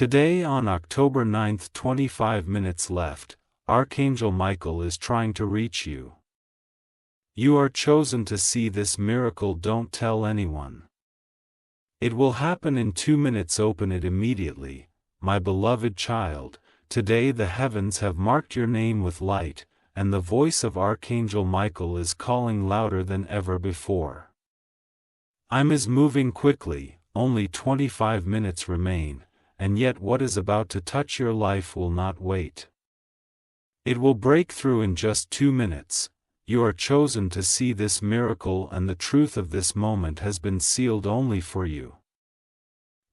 Today on October 9th, 25 minutes left, Archangel Michael is trying to reach you. You are chosen to see this miracle. Don't tell anyone. It will happen in 2 minutes. Open it immediately, my beloved child. Today the heavens have marked your name with light, and the voice of Archangel Michael is calling louder than ever before. I'm moving quickly, only 25 minutes remain, and yet what is about to touch your life will not wait. It will break through in just 2 minutes. You are chosen to see this miracle, and the truth of this moment has been sealed only for you.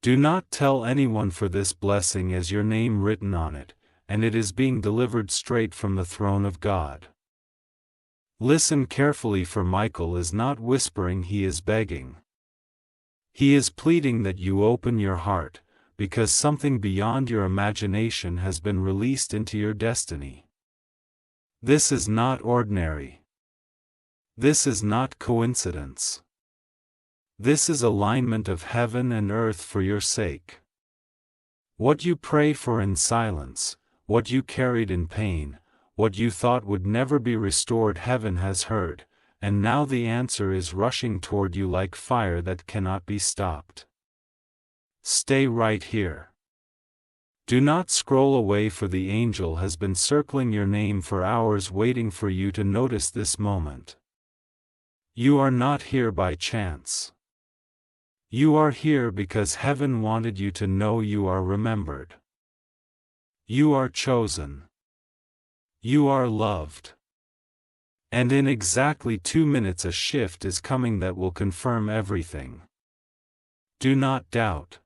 Do not tell anyone, for this blessing has your name written on it, and it is being delivered straight from the throne of God. Listen carefully, for Michael is not whispering, he is begging. He is pleading that you open your heart, because something beyond your imagination has been released into your destiny. This is not ordinary. This is not coincidence. This is alignment of heaven and earth for your sake. What you pray for in silence, what you carried in pain, what you thought would never be restored, heaven has heard, and now the answer is rushing toward you like fire that cannot be stopped. Stay right here. Do not scroll away, for the angel has been circling your name for hours, waiting for you to notice this moment. You are not here by chance. You are here because heaven wanted you to know you are remembered. You are chosen. You are loved. And in exactly 2 minutes a shift is coming that will confirm everything. Do not doubt.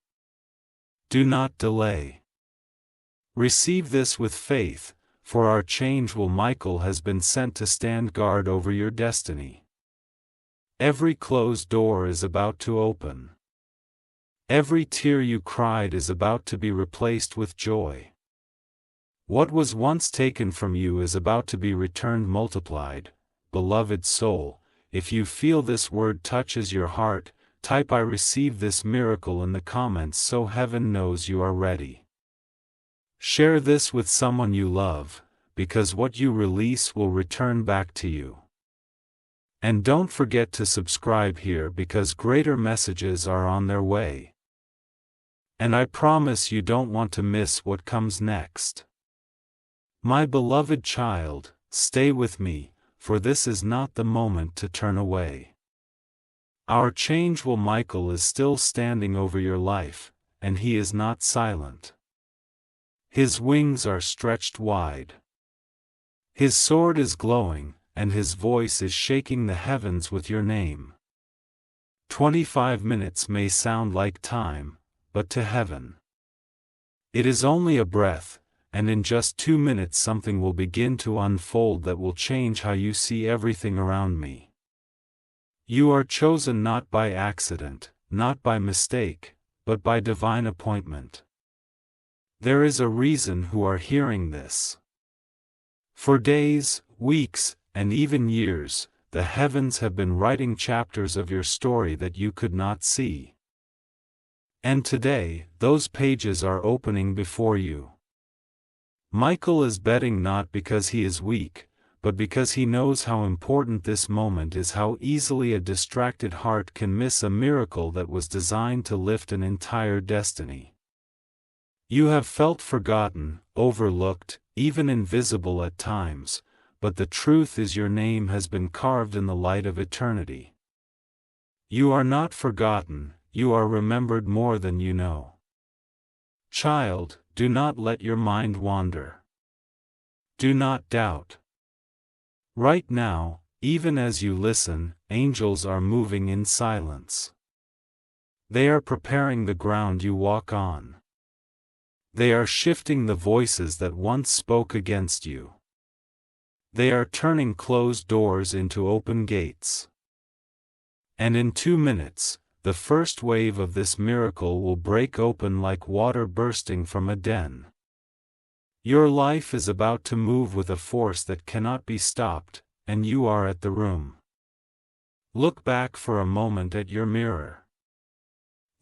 Do not delay. Receive this with faith, for Archangel Michael has been sent to stand guard over your destiny. Every closed door is about to open. Every tear you cried is about to be replaced with joy. What was once taken from you is about to be returned multiplied. Beloved soul, if you feel this word touches your heart, type "I receive this miracle" in the comments so heaven knows you are ready. Share this with someone you love, because what you release will return back to you. And don't forget to subscribe here, because greater messages are on their way. And I promise you don't want to miss what comes next. My beloved child, stay with me, for this is not the moment to turn away. Archangel Michael is still standing over your life, and he is not silent. His wings are stretched wide. His sword is glowing, and his voice is shaking the heavens with your name. 25 minutes may sound like time, but to heaven, it is only a breath, and in just 2 minutes something will begin to unfold that will change how you see everything around me. You are chosen not by accident, not by mistake, but by divine appointment. There is a reason who are hearing this. For days, weeks, and even years, the heavens have been writing chapters of your story that you could not see. And today, those pages are opening before you. Michael is betting not because he is weak, but because he knows how important this moment is, how easily a distracted heart can miss a miracle that was designed to lift an entire destiny. You have felt forgotten, overlooked, even invisible at times, but the truth is your name has been carved in the light of eternity. You are not forgotten, you are remembered more than you know. Child, do not let your mind wander. Do not doubt. Right now, even as you listen, angels are moving in silence. They are preparing the ground you walk on. They are shifting the voices that once spoke against you. They are turning closed doors into open gates. And in 2 minutes, the first wave of this miracle will break open like water bursting from a den. Your life is about to move with a force that cannot be stopped, and you are at the room. Look back for a moment at your mirror.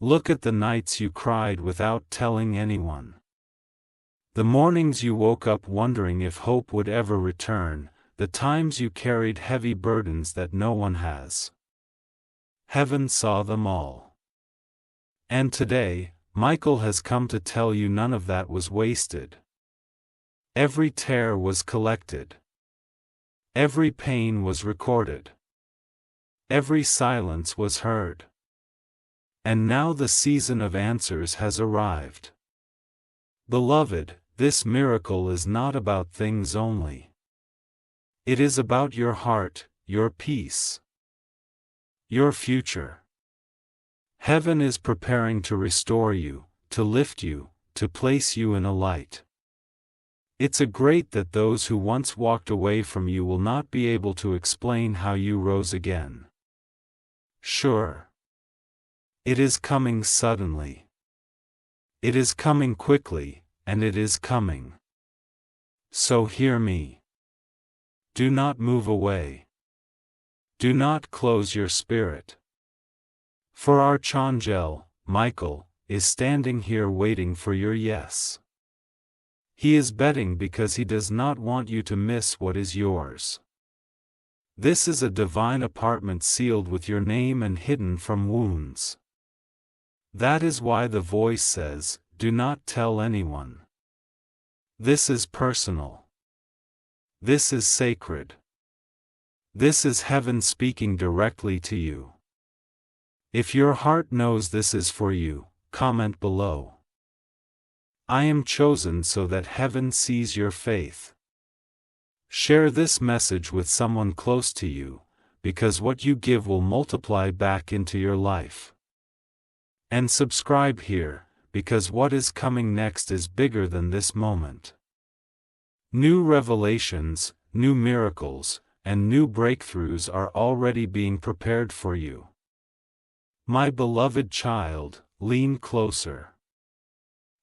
Look at the nights you cried without telling anyone. The mornings you woke up wondering if hope would ever return, the times you carried heavy burdens that no one has. Heaven saw them all. And today, Michael has come to tell you none of that was wasted. Every tear was collected. Every pain was recorded. Every silence was heard. And now the season of answers has arrived. Beloved, this miracle is not about things only. It is about your heart, your peace, your future. Heaven is preparing to restore you, to lift you, to place you in a light. It's great that those who once walked away from you will not be able to explain how you rose again. Sure. It is coming suddenly. It is coming quickly, and it is coming. So hear me. Do not move away. Do not close your spirit. For Archangel, Michael, is standing here waiting for your yes. He is betting because he does not want you to miss what is yours. This is a divine apartment sealed with your name and hidden from wounds. That is why the voice says, do not tell anyone. This is personal. This is sacred. This is heaven speaking directly to you. If your heart knows this is for you, comment below. I am chosen so that heaven sees your faith. Share this message with someone close to you, because what you give will multiply back into your life. And subscribe here, because what is coming next is bigger than this moment. New revelations, new miracles, and new breakthroughs are already being prepared for you. My beloved child, lean closer.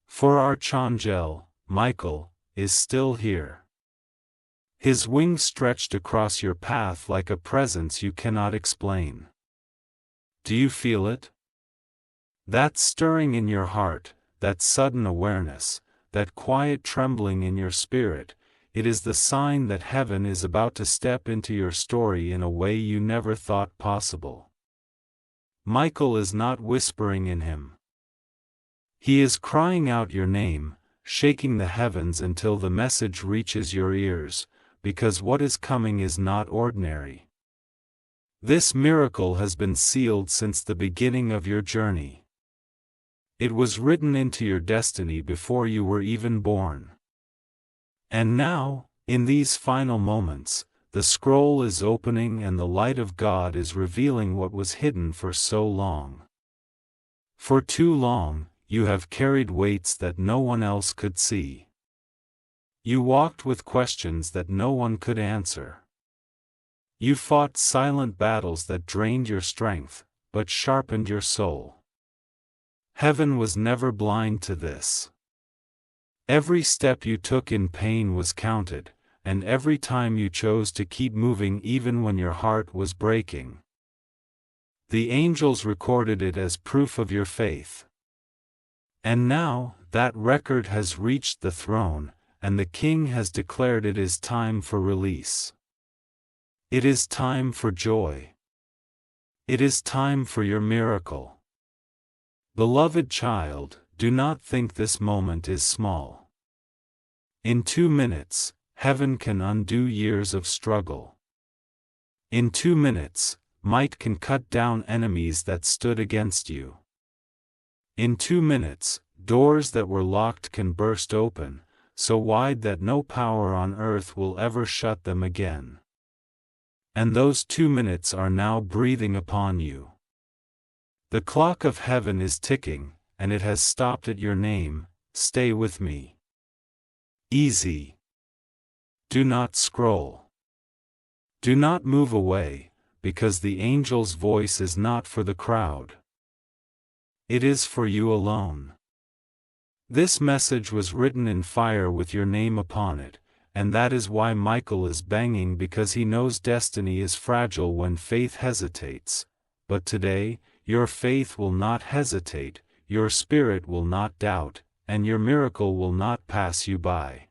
For Archangel, Michael, is still here. His wings stretched across your path like a presence you cannot explain. Do you feel it? That stirring in your heart, that sudden awareness, that quiet trembling in your spirit, it is the sign that heaven is about to step into your story in a way you never thought possible. Michael is not whispering in him. He is crying out your name, shaking the heavens until the message reaches your ears, because what is coming is not ordinary. This miracle has been sealed since the beginning of your journey. It was written into your destiny before you were even born. And now, in these final moments, the scroll is opening and the light of God is revealing what was hidden for so long. For too long, you have carried weights that no one else could see. You walked with questions that no one could answer. You fought silent battles that drained your strength, but sharpened your soul. Heaven was never blind to this. Every step you took in pain was counted, and every time you chose to keep moving even when your heart was breaking. The angels recorded it as proof of your faith. And now, that record has reached the throne, and the King has declared it is time for release. It is time for joy. It is time for your miracle. Beloved child, do not think this moment is small. In 2 minutes, heaven can undo years of struggle. In 2 minutes, might can cut down enemies that stood against you. In 2 minutes, doors that were locked can burst open, so wide that no power on earth will ever shut them again. And those 2 minutes are now breathing upon you. The clock of heaven is ticking, and it has stopped at your name. Stay with me. Easy. Do not scroll. Do not move away, because the angel's voice is not for the crowd. It is for you alone. This message was written in fire with your name upon it, and that is why Michael is banging, because he knows destiny is fragile when faith hesitates. But today, your faith will not hesitate, your spirit will not doubt, and your miracle will not pass you by.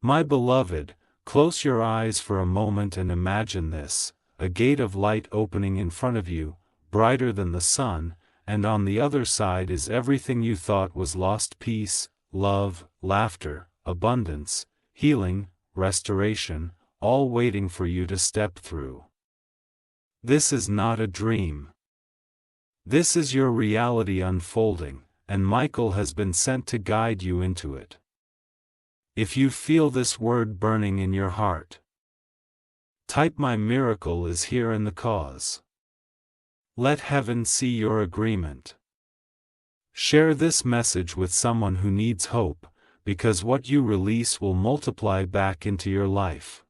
My beloved, close your eyes for a moment and imagine this: a gate of light opening in front of you, brighter than the sun, and on the other side is everything you thought was lost: peace, love, laughter, abundance, healing, restoration, all waiting for you to step through. This is not a dream. This is your reality unfolding, and Michael has been sent to guide you into it. If you feel this word burning in your heart, type "My miracle is here" in the cause. Let heaven see your agreement. Share this message with someone who needs hope, because what you release will multiply back into your life.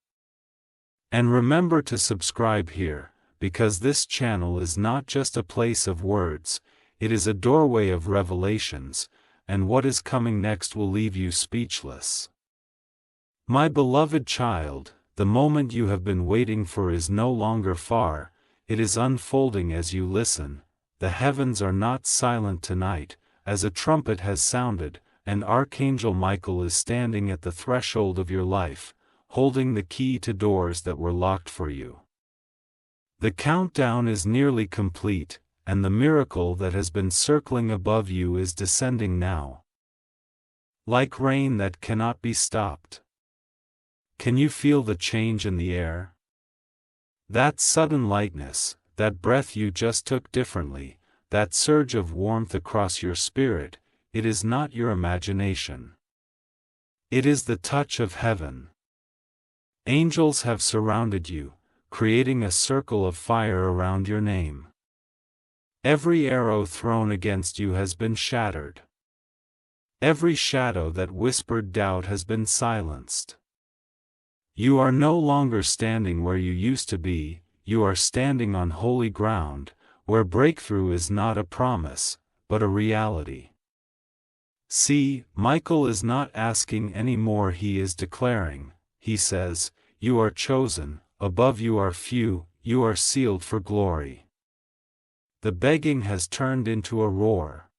And remember to subscribe here, because this channel is not just a place of words, it is a doorway of revelations, and what is coming next will leave you speechless. My beloved child, the moment you have been waiting for is no longer far, it is unfolding as you listen. The heavens are not silent tonight, as a trumpet has sounded, and Archangel Michael is standing at the threshold of your life, holding the key to doors that were locked for you. The countdown is nearly complete, and the miracle that has been circling above you is descending now. Like rain that cannot be stopped. Can you feel the change in the air? That sudden lightness, that breath you just took differently, that surge of warmth across your spirit, it is not your imagination. It is the touch of heaven. Angels have surrounded you, creating a circle of fire around your name. Every arrow thrown against you has been shattered. Every shadow that whispered doubt has been silenced. You are no longer standing where you used to be, you are standing on holy ground, where breakthrough is not a promise, but a reality. See, Michael is not asking any more, he is declaring. He says, "You are chosen, above you are few, you are sealed for glory." The begging has turned into a roar.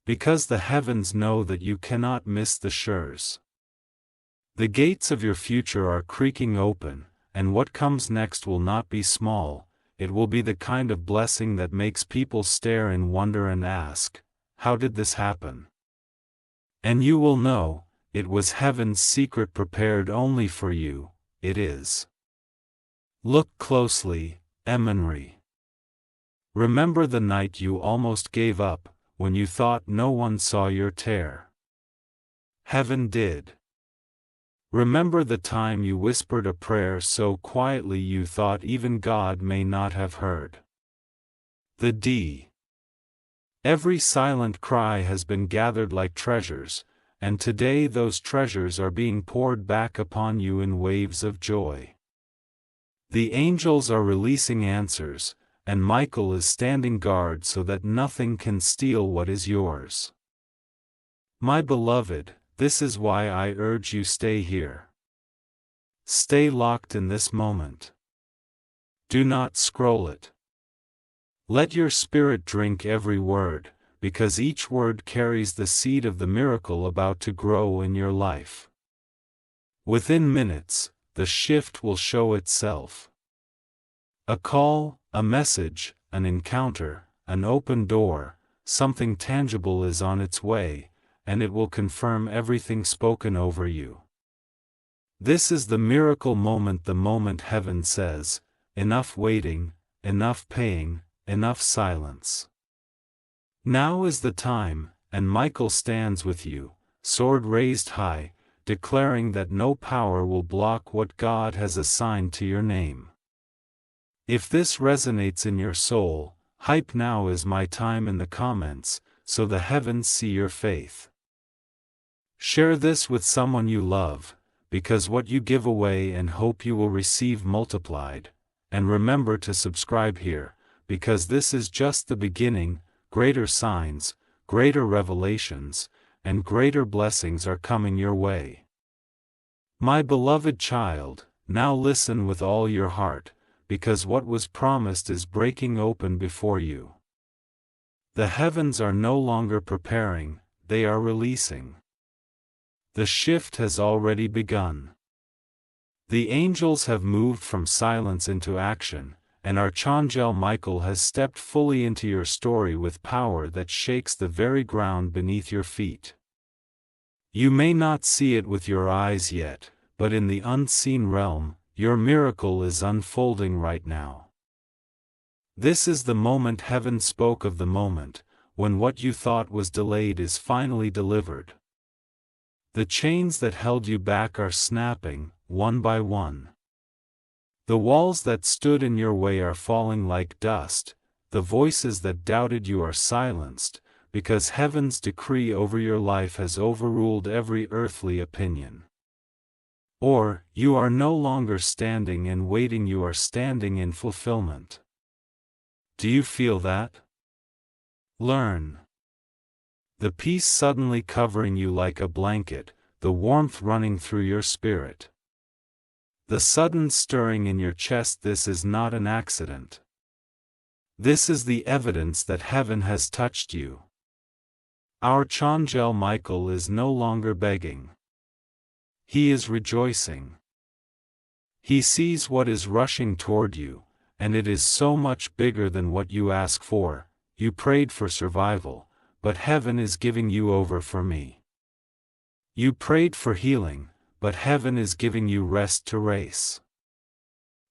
Because the heavens know that you cannot miss the shores. The gates of your future are creaking open, and what comes next will not be small, it will be the kind of blessing that makes people stare in wonder and ask, "How did this happen?" And you will know, it was heaven's secret prepared only for you. It is. Look closely, Emanri. Remember the night you almost gave up, when you thought no one saw your tear. Heaven did. Remember the time you whispered a prayer so quietly you thought even God may not have heard. The D. Every silent cry has been gathered like treasures, and today those treasures are being poured back upon you in waves of joy. The angels are releasing answers, and Michael is standing guard so that nothing can steal what is yours. My beloved, this is why I urge you, stay here. Stay locked in this moment. Do not scroll it. Let your spirit drink every word, because each word carries the seed of the miracle about to grow in your life. Within minutes, the shift will show itself. A call, a message, an encounter, an open door, something tangible is on its way, and it will confirm everything spoken over you. This is the miracle moment, the moment heaven says, "Enough waiting, enough paying, enough silence." Now is the time, and Michael stands with you, sword raised high, declaring that no power will block what God has assigned to your name. If this resonates in your soul, hype "Now is my time" in the comments, so the heavens see your faith. Share this with someone you love, because what you give away and hope you will receive multiplied. And remember to subscribe here, because this is just the beginning. Greater signs, greater revelations, and greater blessings are coming your way. My beloved child, now listen with all your heart, because what was promised is breaking open before you. The heavens are no longer preparing, they are releasing. The shift has already begun. The angels have moved from silence into action, and Archangel Michael has stepped fully into your story with power that shakes the very ground beneath your feet. You may not see it with your eyes yet, but in the unseen realm, your miracle is unfolding right now. This is the moment heaven spoke of, the moment when what you thought was delayed is finally delivered. The chains that held you back are snapping, one by one. The walls that stood in your way are falling like dust, the voices that doubted you are silenced, because heaven's decree over your life has overruled every earthly opinion. Or, you are no longer standing and waiting, you are standing in fulfillment. Do you feel that? Learn. The peace suddenly covering you like a blanket, the warmth running through your spirit. The sudden stirring in your chest, this is not an accident. This is the evidence that heaven has touched you. Archangel Michael is no longer begging. He is rejoicing. He sees what is rushing toward you, and it is so much bigger than what you ask for. You prayed for survival, but heaven is giving you over for me. You prayed for healing, but heaven is giving you rest to race.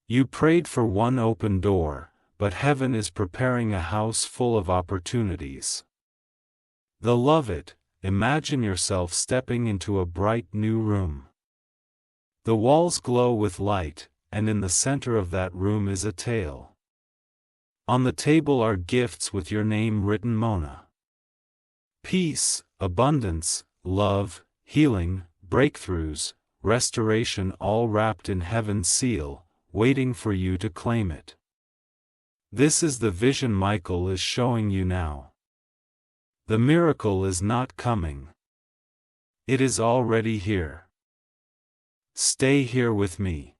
You prayed for one open door, but heaven is preparing a house full of opportunities. Love it, imagine yourself stepping into a bright new room. The walls glow with light, and in the center of that room is a tale. On the table are gifts with your name written, Mona. Peace, abundance, love, healing, breakthroughs, restoration, all wrapped in heaven's seal, waiting for you to claim it. This is the vision Michael is showing you now. The miracle is not coming. It is already here. Stay here with me.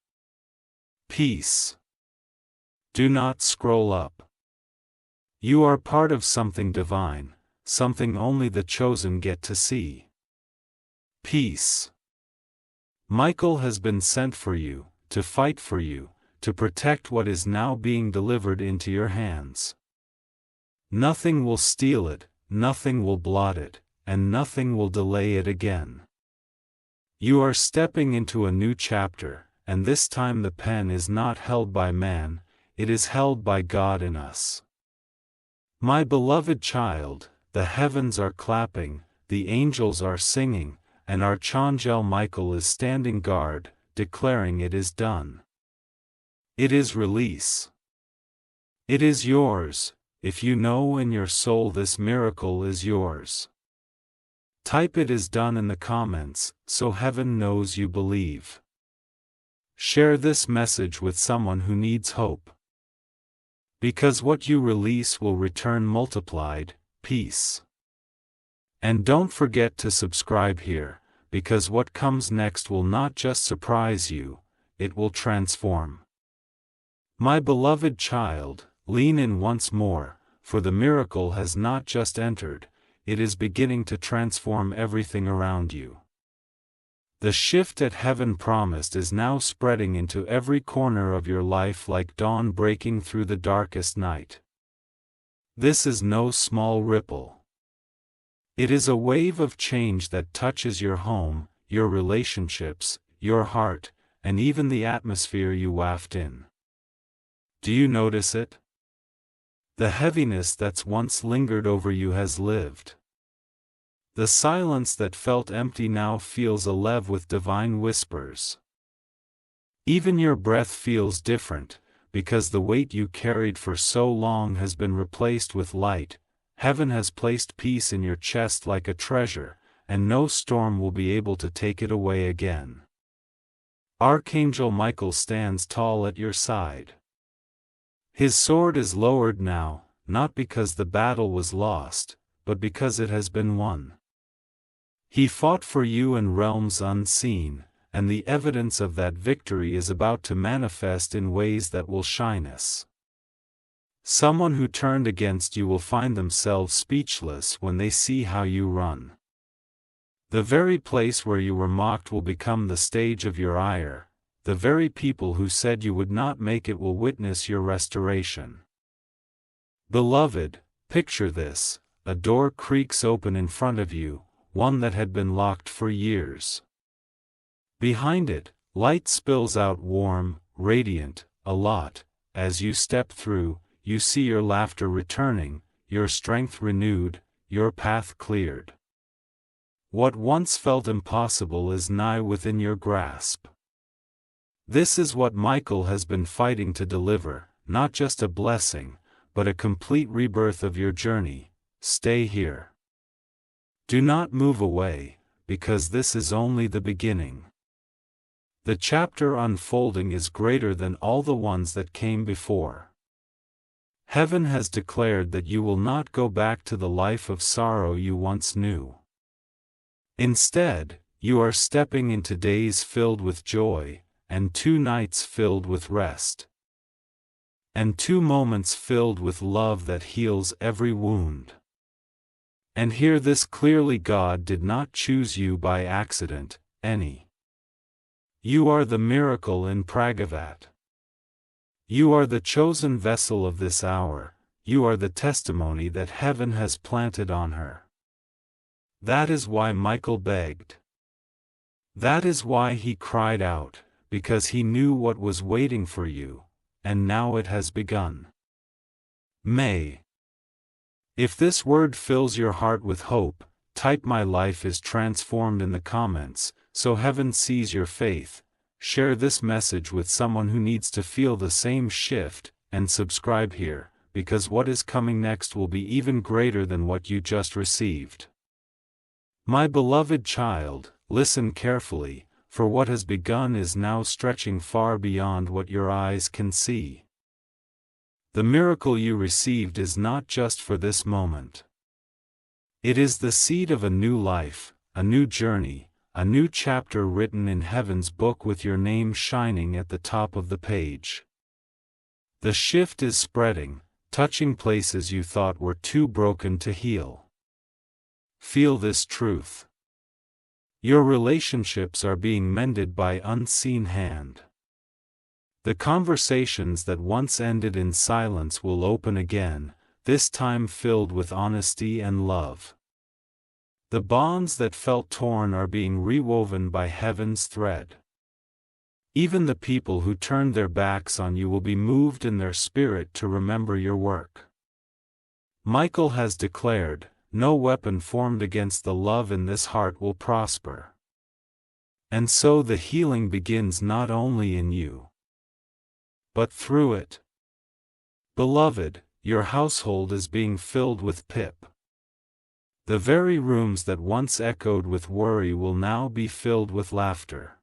Peace. Do not scroll up. You are part of something divine, something only the chosen get to see. Peace. Michael has been sent for you, to fight for you, to protect what is now being delivered into your hands. Nothing will steal it, nothing will blot it, and nothing will delay it again. You are stepping into a new chapter, and this time the pen is not held by man, it is held by God in us. My beloved child, the heavens are clapping, the angels are singing, and Archangel Michael is standing guard, declaring it is done. It is release. It is yours, if you know in your soul this miracle is yours. Type "it is done" in the comments, so heaven knows you believe. Share this message with someone who needs hope. Because what you release will return multiplied. Peace. And don't forget to subscribe here, because what comes next will not just surprise you, it will transform. My beloved child, lean in once more, for the miracle has not just entered, it is beginning to transform everything around you. The shift that heaven promised is now spreading into every corner of your life like dawn breaking through the darkest night. This is no small ripple. It is a wave of change that touches your home, your relationships, your heart, and even the atmosphere you waft in. Do you notice it? The heaviness that's once lingered over you has lived. The silence that felt empty now feels alive with divine whispers. Even your breath feels different, because the weight you carried for so long has been replaced with light. Heaven has placed peace in your chest like a treasure, and no storm will be able to take it away again. Archangel Michael stands tall at your side. His sword is lowered now, not because the battle was lost, but because it has been won. He fought for you in realms unseen, and the evidence of that victory is about to manifest in ways that will shine us. Someone who turned against you will find themselves speechless when they see how you run. The very place where you were mocked will become the stage of your ire. The very people who said you would not make it will witness your restoration. Beloved, picture this: a door creaks open in front of you, one that had been locked for years. Behind it, light spills out warm, radiant, a lot. As you step through, you see your laughter returning, your strength renewed, your path cleared. What once felt impossible is nigh within your grasp. This is what Michael has been fighting to deliver, not just a blessing, but a complete rebirth of your journey. Stay here. Do not move away, because this is only the beginning. The chapter unfolding is greater than all the ones that came before. Heaven has declared that you will not go back to the life of sorrow you once knew. Instead, you are stepping into days filled with joy, and 2 nights filled with rest. And 2 moments filled with love that heals every wound. And hear this clearly: God did not choose you by accident, You are the miracle in Pragavat. You are the chosen vessel of this hour, you are the testimony that heaven has planted on her. That is why Michael begged. That is why he cried out, because he knew what was waiting for you, and now it has begun. If this word fills your heart with hope, type "My life is transformed" in the comments, so heaven sees your faith. Share this message with someone who needs to feel the same shift, and subscribe here, because what is coming next will be even greater than what you just received. My beloved child, listen carefully, for what has begun is now stretching far beyond what your eyes can see. The miracle you received is not just for this moment. It is the seed of a new life, a new journey, a new chapter written in heaven's book with your name shining at the top of the page. The shift is spreading, touching places you thought were too broken to heal. Feel this truth. Your relationships are being mended by unseen hand. The conversations that once ended in silence will open again, this time filled with honesty and love. The bonds that felt torn are being rewoven by heaven's thread. Even the people who turned their backs on you will be moved in their spirit to remember your work. Michael has declared, no weapon formed against the love in this heart will prosper. And so the healing begins not only in you, but through it. Beloved, your household is being filled with Pip. The very rooms that once echoed with worry will now be filled with laughter.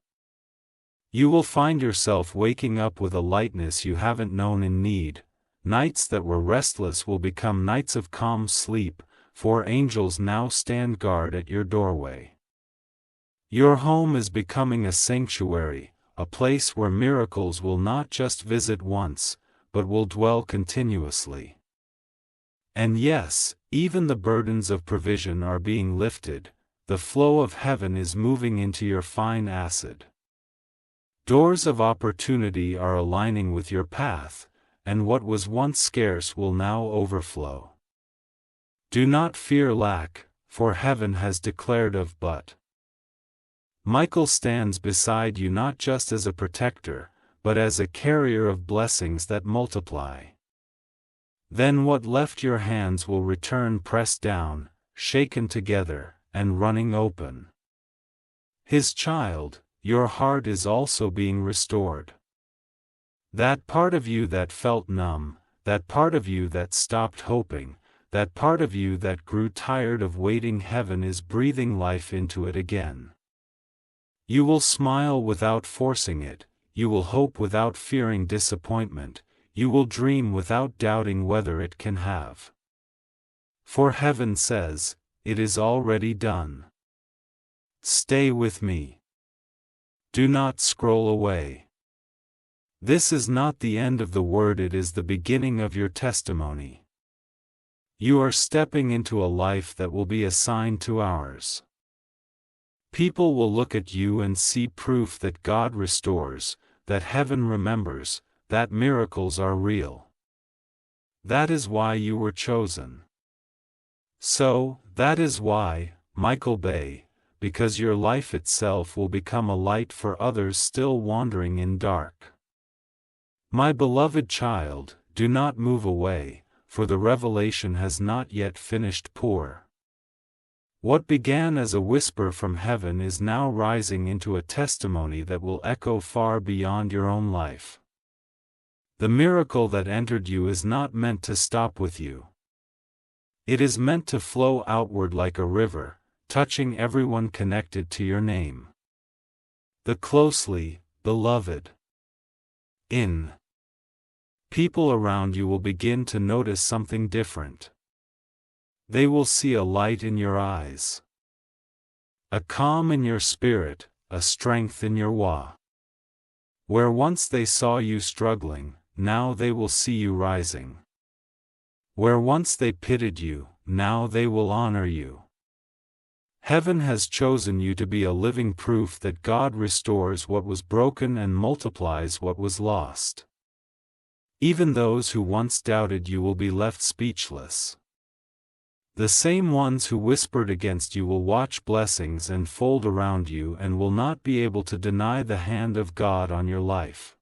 You will find yourself waking up with a lightness you haven't known in need. Nights that were restless will become nights of calm sleep, for angels now stand guard at your doorway. Your home is becoming a sanctuary, a place where miracles will not just visit once, but will dwell continuously. And yes, even the burdens of provision are being lifted, the flow of heaven is moving into your fine acid. Doors of opportunity are aligning with your path, and what was once scarce will now overflow. Do not fear lack, for heaven has declared of but. Michael stands beside you not just as a protector, but as a carrier of blessings that multiply. Then what left your hands will return pressed down, shaken together, and running open. His child, your heart is also being restored. That part of you that felt numb, that part of you that stopped hoping, that part of you that grew tired of waiting, heaven is breathing life into it again. You will smile without forcing it, you will hope without fearing disappointment, you will dream without doubting whether it can have. For heaven says, it is already done. Stay with me. Do not scroll away. This is not the end of the word, it is the beginning of your testimony. You are stepping into a life that will be assigned to ours. People will look at you and see proof that God restores, that heaven remembers, that miracles are real. That is why you were chosen. So, that is why, Michael Bay, because your life itself will become a light for others still wandering in dark. My beloved child, do not move away, for the revelation has not yet finished. Pour. What began as a whisper from heaven is now rising into a testimony that will echo far beyond your own life. The miracle that entered you is not meant to stop with you. It is meant to flow outward like a river, touching everyone connected to your name. The closely beloved. People around you will begin to notice something different. They will see a light in your eyes, a calm in your spirit, a strength in your wa. Where once they saw you struggling, now they will see you rising. Where once they pitied you, now they will honor you. Heaven has chosen you to be a living proof that God restores what was broken and multiplies what was lost. Even those who once doubted you will be left speechless. The same ones who whispered against you will watch blessings unfold around you and will not be able to deny the hand of God on your life.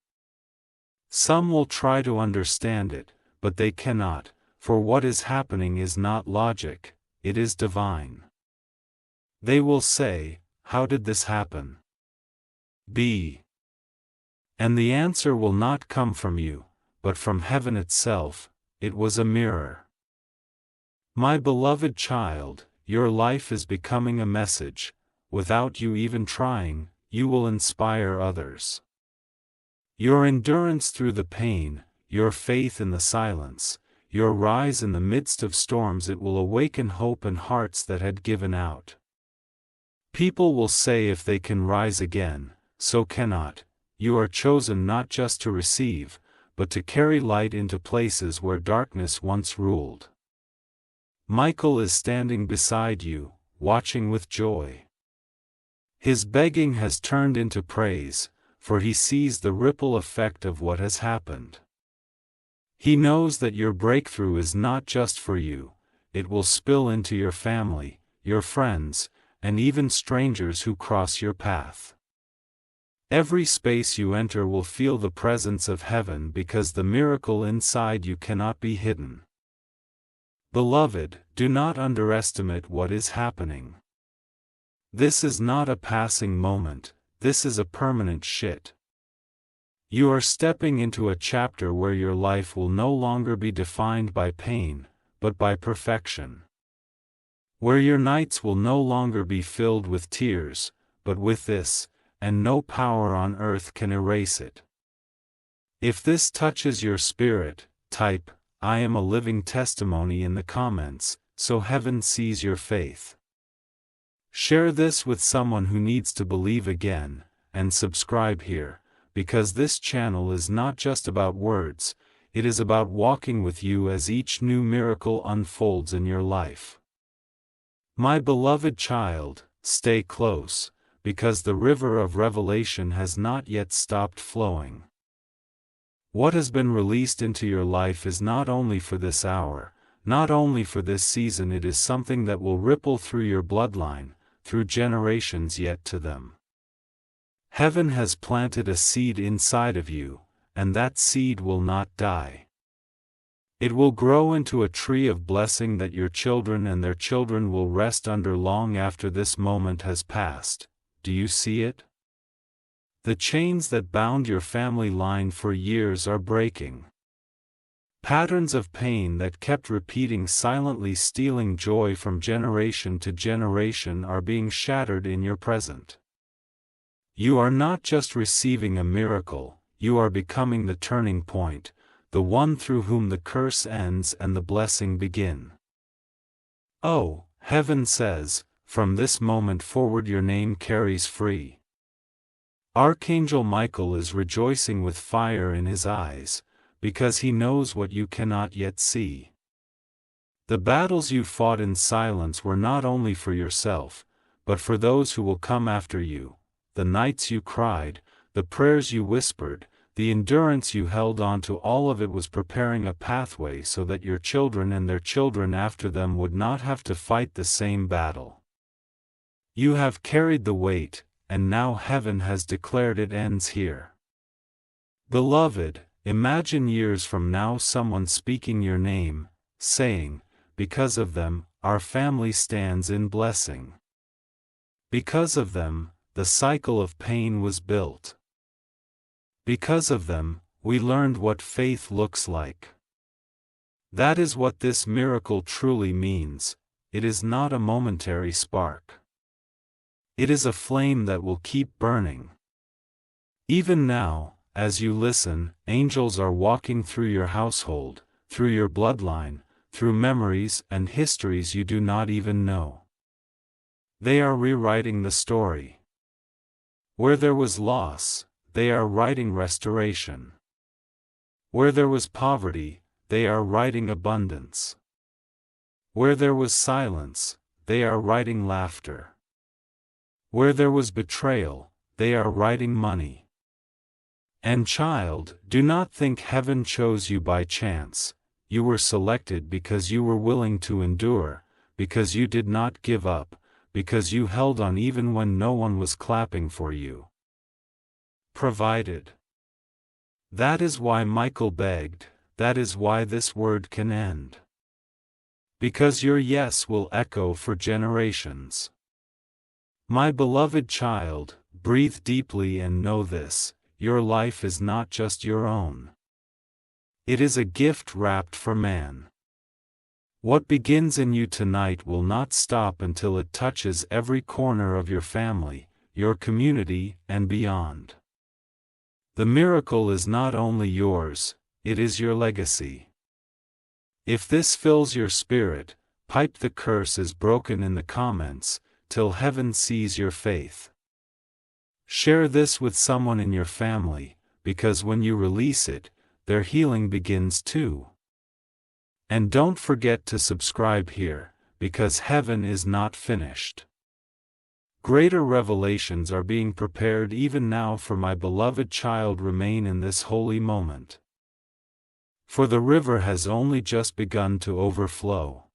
Some will try to understand it, but they cannot, for what is happening is not logic, it is divine. They will say, "How did this happen?" And the answer will not come from you, but from heaven itself. It was a mirror. My beloved child, your life is becoming a message. Without you even trying, you will inspire others. Your endurance through the pain, your faith in the silence, your rise in the midst of storms, it will awaken hope in hearts that had given out. People will say if they can rise again, so cannot. You are chosen not just to receive, but to carry light into places where darkness once ruled. Michael is standing beside you, watching with joy. His begging has turned into praise, for he sees the ripple effect of what has happened. He knows that your breakthrough is not just for you, it will spill into your family, your friends, and even strangers who cross your path. Every space you enter will feel the presence of heaven because the miracle inside you cannot be hidden. Beloved, do not underestimate what is happening. This is not a passing moment, this is a permanent shift. You are stepping into a chapter where your life will no longer be defined by pain, but by perfection. Where your nights will no longer be filled with tears, but with this, and no power on earth can erase it. If this touches your spirit, type, "I am a living testimony" in the comments, so heaven sees your faith. Share this with someone who needs to believe again, and subscribe here, because this channel is not just about words, it is about walking with you as each new miracle unfolds in your life. My beloved child, stay close, because the river of revelation has not yet stopped flowing. What has been released into your life is not only for this hour, not only for this season, it is something that will ripple through your bloodline, through generations yet to them. Heaven has planted a seed inside of you, and that seed will not die. It will grow into a tree of blessing that your children and their children will rest under long after this moment has passed. Do you see it? The chains that bound your family line for years are breaking. Patterns of pain that kept repeating, silently stealing joy from generation to generation, are being shattered in your present. You are not just receiving a miracle, you are becoming the turning point, the one through whom the curse ends and the blessing begin. Oh, heaven says, from this moment forward your name carries free. Archangel Michael is rejoicing with fire in his eyes, because he knows what you cannot yet see. The battles you fought in silence were not only for yourself, but for those who will come after you. The nights you cried, the prayers you whispered, the endurance you held on to, all of it was preparing a pathway so that your children and their children after them would not have to fight the same battle. You have carried the weight, and now heaven has declared it ends here. Beloved, imagine years from now someone speaking your name, saying, "Because of them, our family stands in blessing. Because of them, the cycle of pain was built. Because of them, we learned what faith looks like." That is what this miracle truly means. It is not a momentary spark. It is a flame that will keep burning. Even now, as you listen, angels are walking through your household, through your bloodline, through memories and histories you do not even know. They are rewriting the story. Where there was loss, they are writing restoration. Where there was poverty, they are writing abundance. Where there was silence, they are writing laughter. Where there was betrayal, they are writing money. And child, do not think heaven chose you by chance. You were selected because you were willing to endure, because you did not give up, because you held on even when no one was clapping for you. Provided. That is why Michael begged, that is why this word can end. Because your yes will echo for generations. My beloved child, breathe deeply and know this, your life is not just your own. It is a gift wrapped for man. What begins in you tonight will not stop until it touches every corner of your family, your community, and beyond. The miracle is not only yours, it is your legacy. If this fills your spirit, pipe "The curse is broken" in the comments, till heaven sees your faith. Share this with someone in your family, because when you release it, their healing begins too. And don't forget to subscribe here, because heaven is not finished. Greater revelations are being prepared even now for my beloved child. Remain in this holy moment. For the river has only just begun to overflow.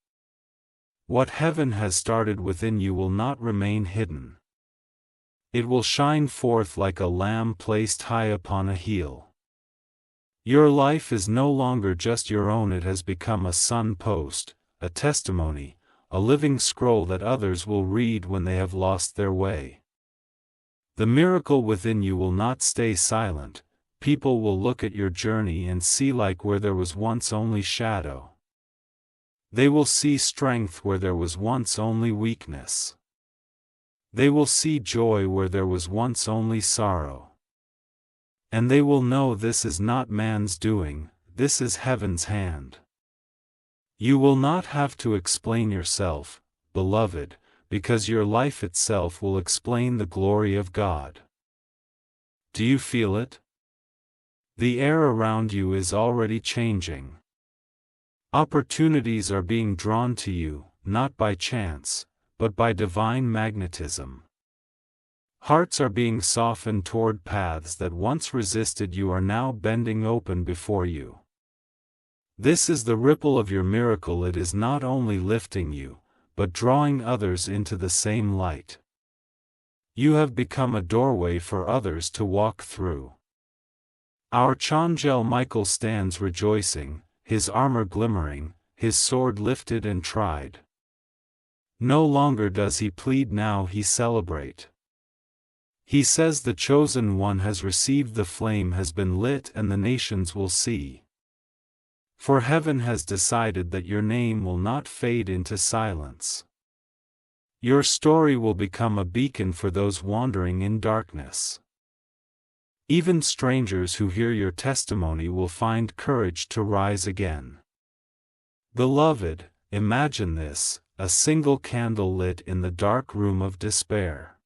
What heaven has started within you will not remain hidden. It will shine forth like a lamb placed high upon a hill. Your life is no longer just your own, it has become a signpost, a testimony, a living scroll that others will read when they have lost their way. The miracle within you will not stay silent. People will look at your journey and see light where there was once only shadow. They will see strength where there was once only weakness. They will see joy where there was once only sorrow. And they will know this is not man's doing, this is heaven's hand. You will not have to explain yourself, beloved, because your life itself will explain the glory of God. Do you feel it? The air around you is already changing. Opportunities are being drawn to you, not by chance, but by divine magnetism. Hearts are being softened toward paths that once resisted you are now bending open before you. This is the ripple of your miracle. It is not only lifting you, but drawing others into the same light. You have become a doorway for others to walk through. Our Archangel Michael stands rejoicing, his armor glimmering, his sword lifted and tried. No longer does he plead, now he celebrate. He says the chosen one has received, the flame has been lit, and the nations will see. For heaven has decided that your name will not fade into silence. Your story will become a beacon for those wandering in darkness. Even strangers who hear your testimony will find courage to rise again. Beloved, imagine this, a single candle lit in the dark room of despair.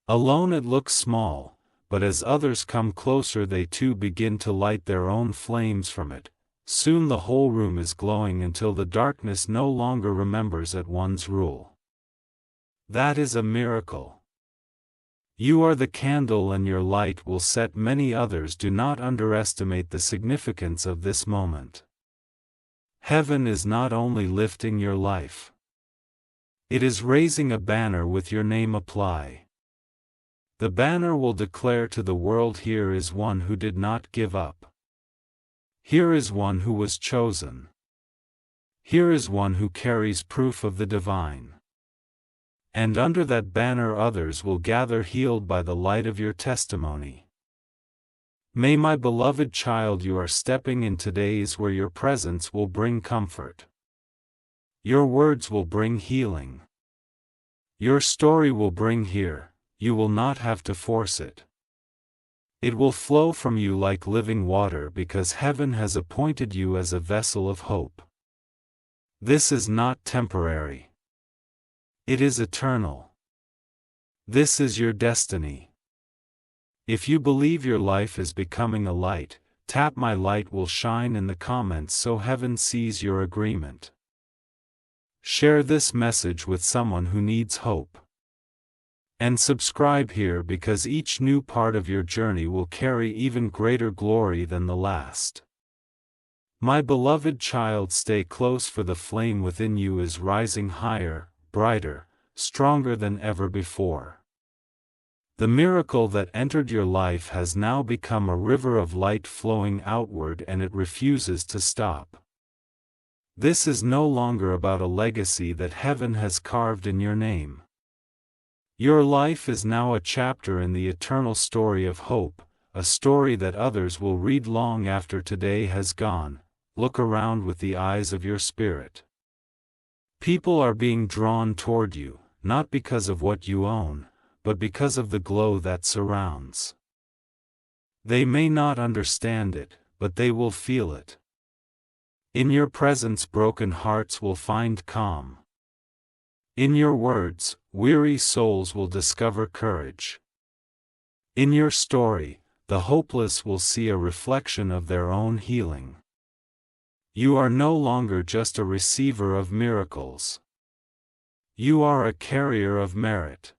Alone it looks small, but as others come closer they too begin to light their own flames from it. Soon the whole room is glowing until the darkness no longer remembers at one's rule. That is a miracle. You are the candle and your light will set many others. Do not underestimate the significance of this moment. Heaven is not only lifting your life. It is raising a banner with your name apply. The banner will declare to the world, here is one who did not give up. Here is one who was chosen. Here is one who carries proof of the divine. And under that banner others will gather healed by the light of your testimony. May my beloved child, you are stepping into days where your presence will bring comfort. Your words will bring healing. Your story will bring here, you will not have to force it. It will flow from you like living water because heaven has appointed you as a vessel of hope. This is not temporary. It is eternal. This is your destiny. If you believe your life is becoming a light, tap my light will shine in the comments so heaven sees your agreement. Share this message with someone who needs hope. And subscribe here because each new part of your journey will carry even greater glory than the last. My beloved child, stay close, for the flame within you is rising higher, brighter, stronger than ever before. The miracle that entered your life has now become a river of light flowing outward, and it refuses to stop. This is no longer about a legacy that heaven has carved in your name. Your life is now a chapter in the eternal story of hope, a story that others will read long after today has gone. Look around with the eyes of your spirit. People are being drawn toward you, not because of what you own, but because of the glow that surrounds. They may not understand it, but they will feel it. In your presence broken hearts will find calm. In your words, weary souls will discover courage. In your story, the hopeless will see a reflection of their own healing. You are no longer just a receiver of miracles. You are a carrier of merit.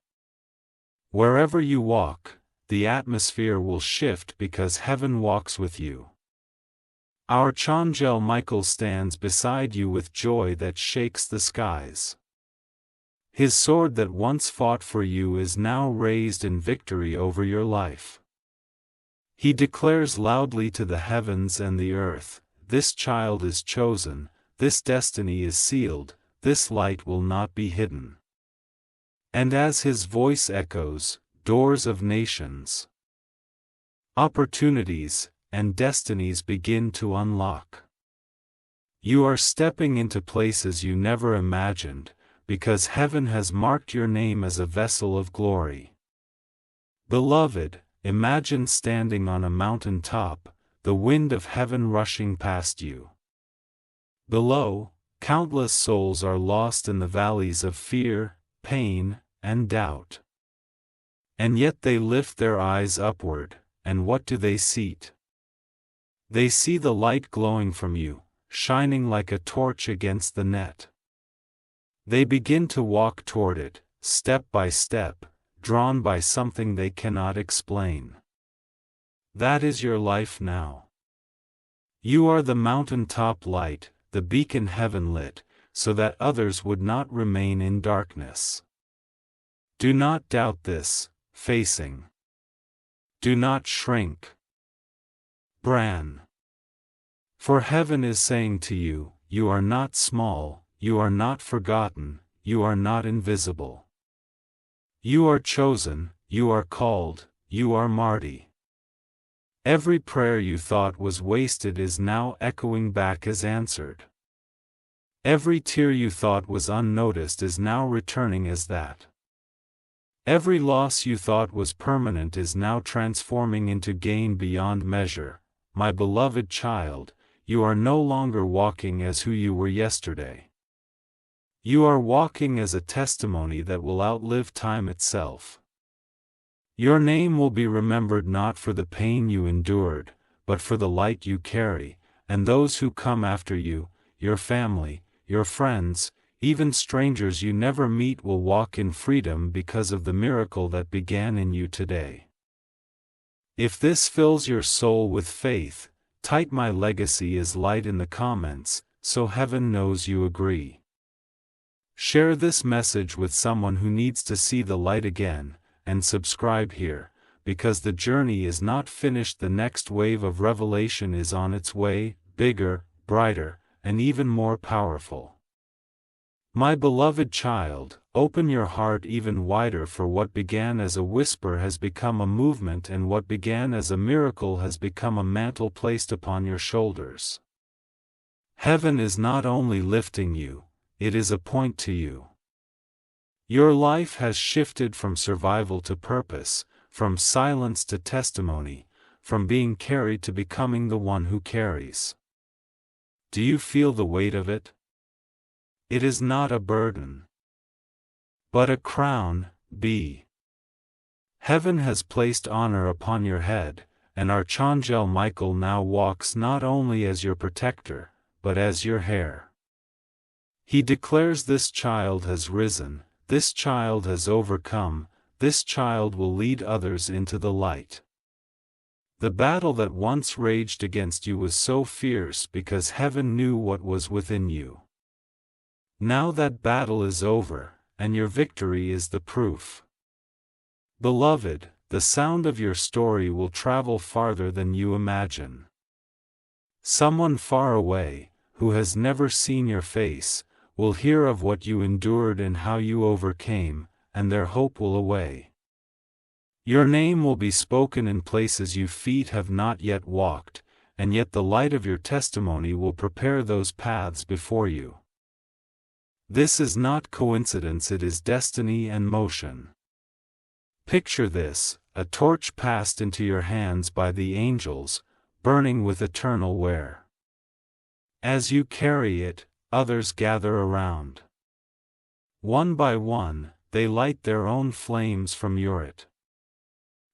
Wherever you walk, the atmosphere will shift because heaven walks with you. Archangel Michael stands beside you with joy that shakes the skies. His sword that once fought for you is now raised in victory over your life. He declares loudly to the heavens and the earth, this child is chosen, this destiny is sealed, this light will not be hidden. And as his voice echoes, doors of nations, opportunities, and destinies begin to unlock. You are stepping into places you never imagined, because heaven has marked your name as a vessel of glory. Beloved, imagine standing on a mountain top, the wind of heaven rushing past you. Below, countless souls are lost in the valleys of fear, pain, and doubt. And yet they lift their eyes upward, and what do they see? They see the light glowing from you, shining like a torch against the net. They begin to walk toward it, step by step, drawn by something they cannot explain. That is your life now. You are the mountaintop light, the beacon heaven lit, so that others would not remain in darkness. Do not doubt this, facing. Do not shrink. Bran. For heaven is saying to you, you are not small, you are not forgotten, you are not invisible. You are chosen, you are called, you are Marty. Every prayer you thought was wasted is now echoing back as answered. Every tear you thought was unnoticed is now returning as that. Every loss you thought was permanent is now transforming into gain beyond measure. My beloved child, you are no longer walking as who you were yesterday. You are walking as a testimony that will outlive time itself. Your name will be remembered not for the pain you endured, but for the light you carry, and those who come after you, your family, your friends, even strangers you never meet will walk in freedom because of the miracle that began in you today. If this fills your soul with faith, type "My legacy is light" in the comments, so heaven knows you agree. Share this message with someone who needs to see the light again, and subscribe here, because the journey is not finished. The next wave of revelation is on its way, bigger, brighter, and even more powerful. My beloved child, open your heart even wider, for what began as a whisper has become a movement, and what began as a miracle has become a mantle placed upon your shoulders. Heaven is not only lifting you, it is a point to you. Your life has shifted from survival to purpose, from silence to testimony, from being carried to becoming the one who carries. Do you feel the weight of it? It is not a burden, but a crown. Heaven has placed honor upon your head, and Archangel Michael now walks not only as your protector, but as your heir. He declares, this child has risen, this child has overcome, this child will lead others into the light. The battle that once raged against you was so fierce because heaven knew what was within you. Now that battle is over, and your victory is the proof. Beloved, the sound of your story will travel farther than you imagine. Someone far away, who has never seen your face, will hear of what you endured and how you overcame, and their hope will away. Your name will be spoken in places your feet have not yet walked, and yet the light of your testimony will prepare those paths before you. This is not coincidence, it is destiny and motion. Picture this: a torch passed into your hands by the angels, burning with eternal wear. As you carry it, others gather around. One by one, they light their own flames from it.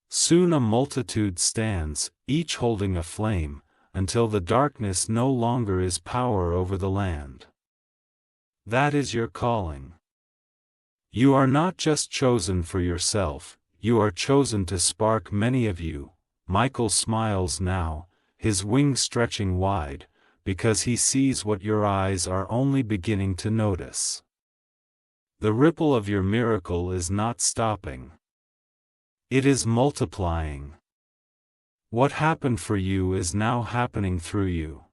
Soon a multitude stands, each holding a flame, until the darkness no longer is power over the land. That is your calling. You are not just chosen for yourself, you are chosen to spark many of you. Michael smiles now, his wings stretching wide, because he sees what your eyes are only beginning to notice. The ripple of your miracle is not stopping. It is multiplying. What happened for you is now happening through you.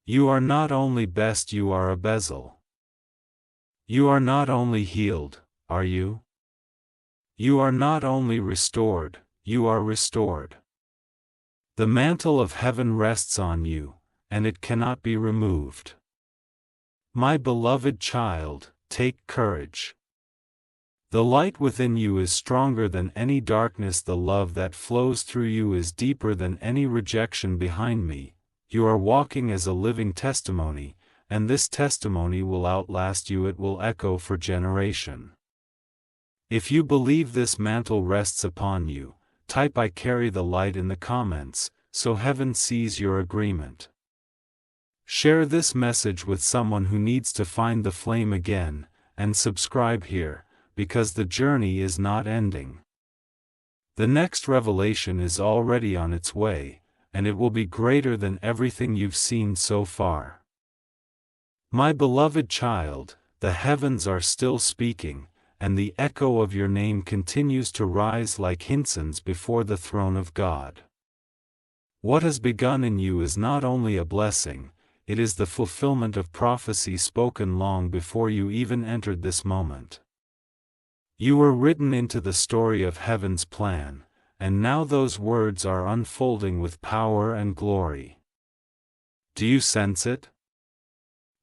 You are not only best, you are a bezel. You are not only healed, are you? You are not only restored, you are restored. The mantle of heaven rests on you, and it cannot be removed. My beloved child, take courage. The light within you is stronger than any darkness. The love that flows through you is deeper than any rejection behind me. You are walking as a living testimony, and this testimony will outlast you. It will echo for generation. If you believe this mantle rests upon you, type "I carry the light" in the comments, so heaven sees your agreement. Share this message with someone who needs to find the flame again, and subscribe here, because the journey is not ending. The next revelation is already on its way, and it will be greater than everything you've seen so far. My beloved child, the heavens are still speaking, and the echo of your name continues to rise like incense before the throne of God. What has begun in you is not only a blessing, it is the fulfillment of prophecy spoken long before you even entered this moment. You were written into the story of heaven's plan, and now those words are unfolding with power and glory. Do you sense it?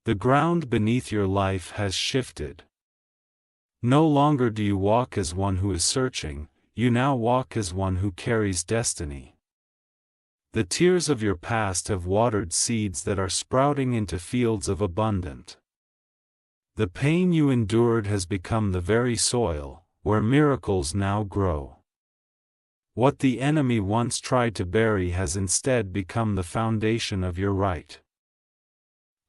The ground beneath your life has shifted. No longer do you walk as one who is searching, you now walk as one who carries destiny. The tears of your past have watered seeds that are sprouting into fields of abundance. The pain you endured has become the very soil, where miracles now grow. What the enemy once tried to bury has instead become the foundation of your right.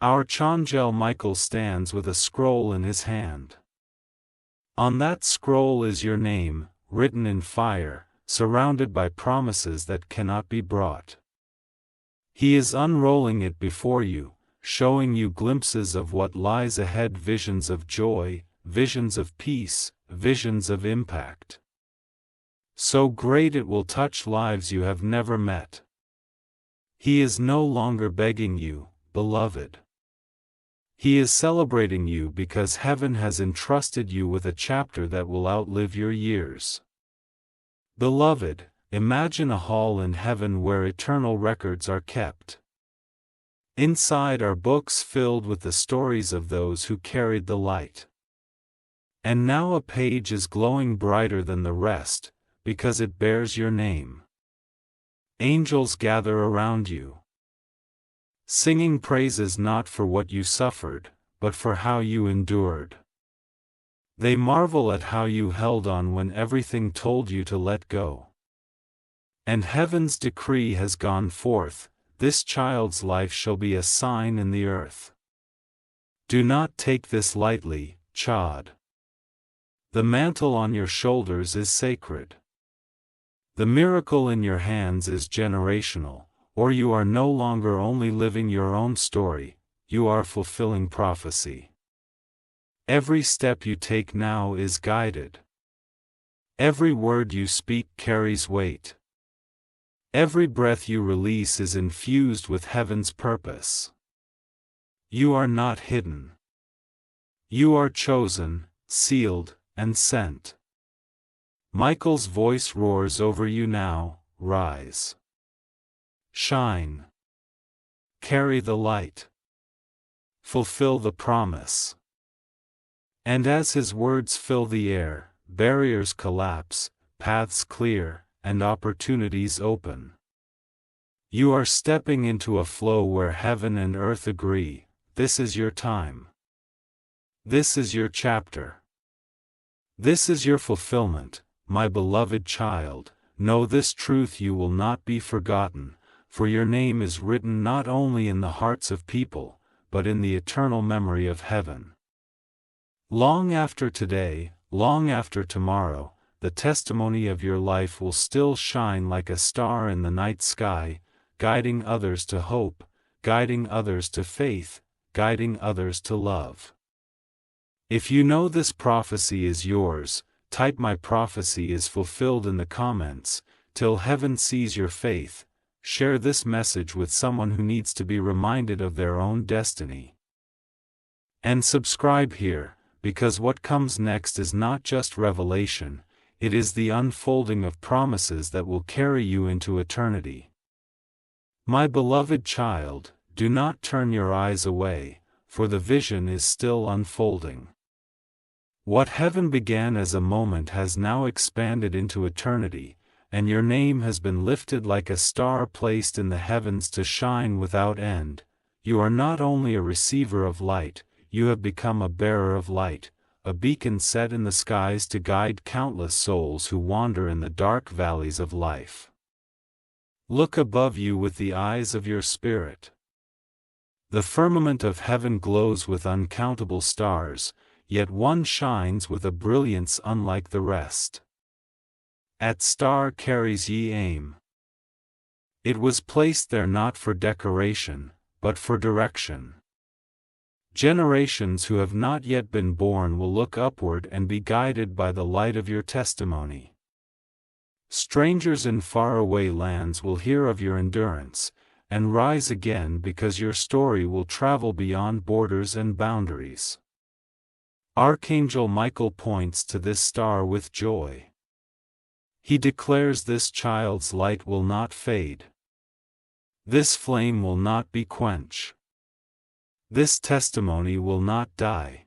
Archangel Michael stands with a scroll in his hand. On that scroll is your name, written in fire, surrounded by promises that cannot be brought. He is unrolling it before you, showing you glimpses of what lies ahead, visions of joy, visions of peace, visions of impact. So great it will touch lives you have never met. He is no longer begging you, beloved. He is celebrating you because heaven has entrusted you with a chapter that will outlive your years. Beloved, imagine a hall in heaven where eternal records are kept. Inside are books filled with the stories of those who carried the light. And now a page is glowing brighter than the rest, because it bears your name. Angels gather around you, singing praises not for what you suffered, but for how you endured. They marvel at how you held on when everything told you to let go. And heaven's decree has gone forth, this child's life shall be a sign in the earth. Do not take this lightly, child. The mantle on your shoulders is sacred. The miracle in your hands is generational. Or you are no longer only living your own story, you are fulfilling prophecy. Every step you take now is guided. Every word you speak carries weight. Every breath you release is infused with heaven's purpose. You are not hidden. You are chosen, sealed, and sent. Michael's voice roars over you now, rise. Shine. Carry the light. Fulfill the promise. And as his words fill the air, barriers collapse, paths clear, and opportunities open. You are stepping into a flow where heaven and earth agree. This is your time. This is your chapter. This is your fulfillment, my beloved child. Know this truth: you will not be forgotten. For your name is written not only in the hearts of people, but in the eternal memory of heaven. Long after today, long after tomorrow, the testimony of your life will still shine like a star in the night sky, guiding others to hope, guiding others to faith, guiding others to love. If you know this prophecy is yours, type "My prophecy is fulfilled" in the comments, till heaven sees your faith. Share this message with someone who needs to be reminded of their own destiny. And subscribe here, because what comes next is not just revelation, it is the unfolding of promises that will carry you into eternity. My beloved child, do not turn your eyes away, for the vision is still unfolding. What heaven began as a moment has now expanded into eternity, and your name has been lifted like a star placed in the heavens to shine without end. You are not only a receiver of light, you have become a bearer of light, a beacon set in the skies to guide countless souls who wander in the dark valleys of life. Look above you with the eyes of your spirit. The firmament of heaven glows with uncountable stars, yet one shines with a brilliance unlike the rest. At star carries ye aim. It was placed there not for decoration, but for direction. Generations who have not yet been born will look upward and be guided by the light of your testimony. Strangers in faraway lands will hear of your endurance, and rise again because your story will travel beyond borders and boundaries. Archangel Michael points to this star with joy. He declares this child's light will not fade. This flame will not be quenched. This testimony will not die.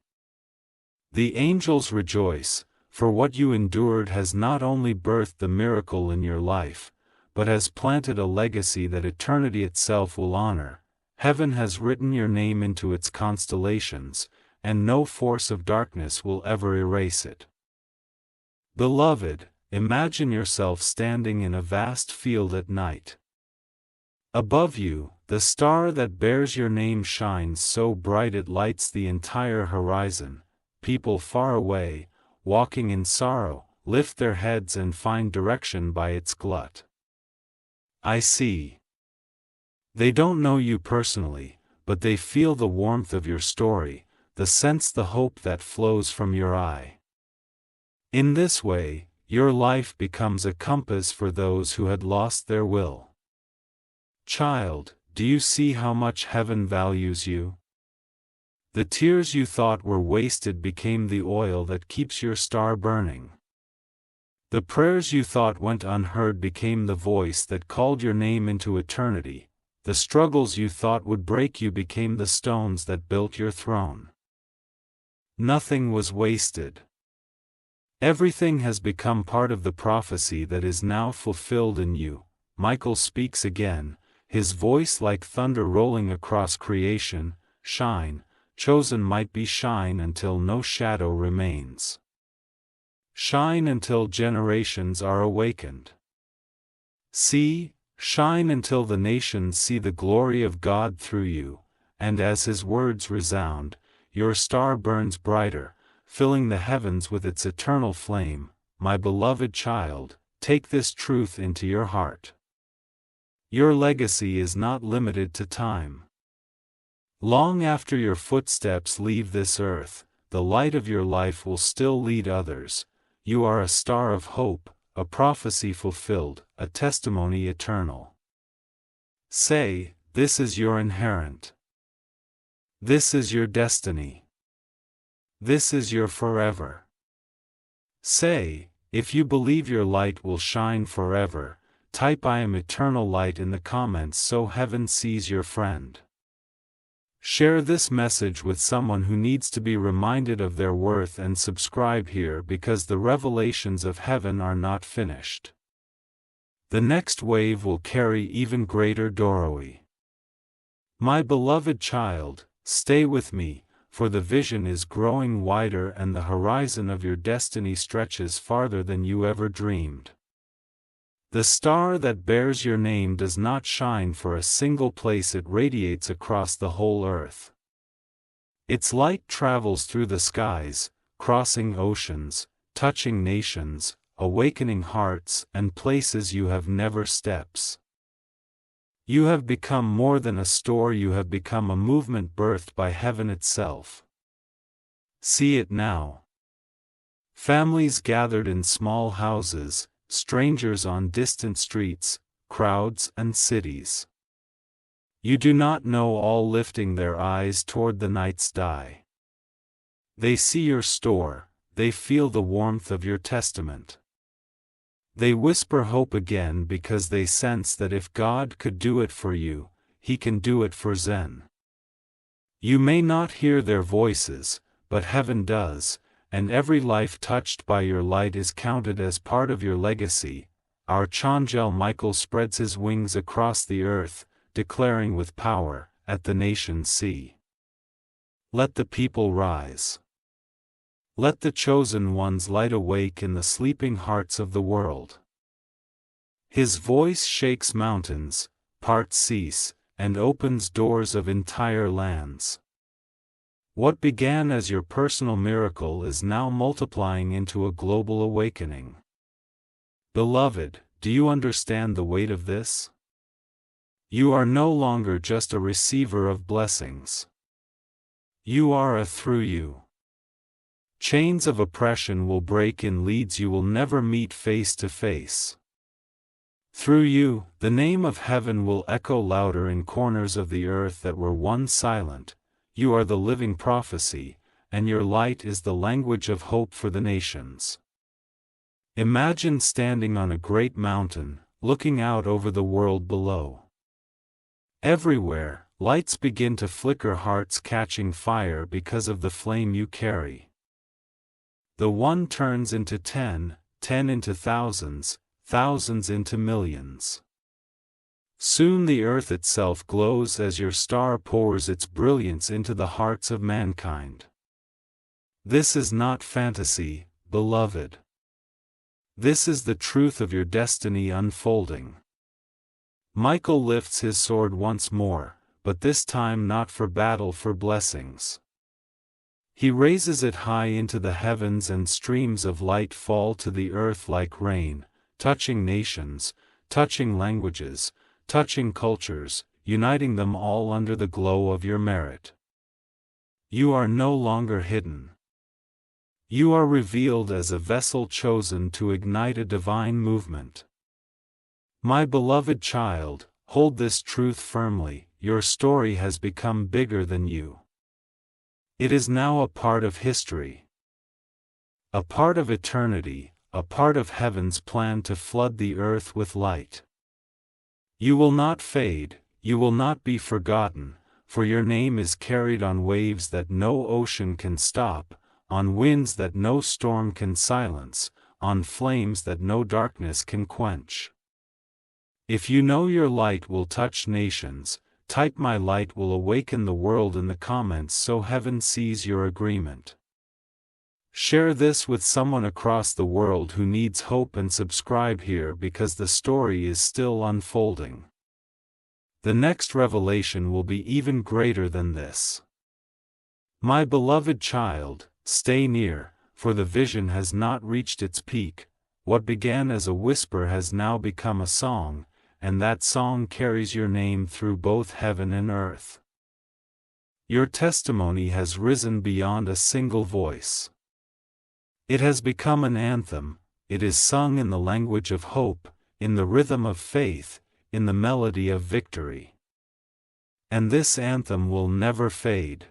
The angels rejoice, for what you endured has not only birthed the miracle in your life, but has planted a legacy that eternity itself will honor. Heaven has written your name into its constellations, and no force of darkness will ever erase it. Beloved, Imagine yourself standing in a vast field at night. Above you, the star that bears your name shines so bright it lights the entire horizon. People far away, walking in sorrow, lift their heads and find direction by its glut. I see. They don't know you personally, but they feel the warmth of your story, sense the hope that flows from your eye. In this way, your life becomes a compass for those who had lost their will. Child, do you see how much heaven values you? The tears you thought were wasted became the oil that keeps your star burning. The prayers you thought went unheard became the voice that called your name into eternity. The struggles you thought would break you became the stones that built your throne. Nothing was wasted. Everything has become part of the prophecy that is now fulfilled in you. Michael speaks again, his voice like thunder rolling across creation. Shine, chosen might be shine until no shadow remains. Shine until generations are awakened. See, shine until the nations see the glory of God through you, and as his words resound, your star burns brighter, filling the heavens with its eternal flame. My beloved child, take this truth into your heart. Your legacy is not limited to time. Long after your footsteps leave this earth, the light of your life will still lead others. You are a star of hope, a prophecy fulfilled, a testimony eternal. Say, this is your inherent. This is your destiny. This is your forever. Say, if you believe your light will shine forever, type I am eternal light in the comments so heaven sees your friend. Share this message with someone who needs to be reminded of their worth and subscribe here because the revelations of heaven are not finished. The next wave will carry even greater glory. My beloved child, stay with me, for the vision is growing wider and the horizon of your destiny stretches farther than you ever dreamed. The star that bears your name does not shine for a single place, it radiates across the whole earth. Its light travels through the skies, crossing oceans, touching nations, awakening hearts and places you have never steps. You have become more than a store, you have become a movement birthed by heaven itself. See it now. Families gathered in small houses, strangers on distant streets, crowds and cities. You do not know, all lifting their eyes toward the night's sky. They see your store, they feel the warmth of your testament. They whisper hope again because they sense that if God could do it for you, he can do it for Zen. You may not hear their voices, but heaven does, and every life touched by your light is counted as part of your legacy. Archangel Michael spreads his wings across the earth, declaring with power, at the nations see. Let the people rise. Let the chosen ones light awake in the sleeping hearts of the world. His voice shakes mountains, parts seas, and opens doors of entire lands. What began as your personal miracle is now multiplying into a global awakening. Beloved, do you understand the weight of this? You are no longer just a receiver of blessings. You are a through you. Chains of oppression will break in leads you will never meet face to face. Through you, the name of heaven will echo louder in corners of the earth that were once silent. You are the living prophecy, and your light is the language of hope for the nations. Imagine standing on a great mountain, looking out over the world below. Everywhere, lights begin to flicker, hearts catching fire because of the flame you carry. The one turns into 10, 10 into thousands, thousands into millions. Soon the earth itself glows as your star pours its brilliance into the hearts of mankind. This is not fantasy, beloved. This is the truth of your destiny unfolding. Michael lifts his sword once more, but this time not for battle, for blessings. He raises it high into the heavens, and streams of light fall to the earth like rain, touching nations, touching languages, touching cultures, uniting them all under the glow of your merit. You are no longer hidden. You are revealed as a vessel chosen to ignite a divine movement. My beloved child, hold this truth firmly: your story has become bigger than you. It is now a part of history, a part of eternity, a part of heaven's plan to flood the earth with light. You will not fade, you will not be forgotten, for your name is carried on waves that no ocean can stop, on winds that no storm can silence, on flames that no darkness can quench. If you know your light will touch nations, type "My light will awaken the world" in the comments so heaven sees your agreement. Share this with someone across the world who needs hope, and subscribe here because the story is still unfolding. The next revelation will be even greater than this. My beloved child, stay near, for the vision has not reached its peak. What began as a whisper has now become a song, and that song carries your name through both heaven and earth. Your testimony has risen beyond a single voice. It has become an anthem. It is sung in the language of hope, in the rhythm of faith, in the melody of victory. And this anthem will never fade.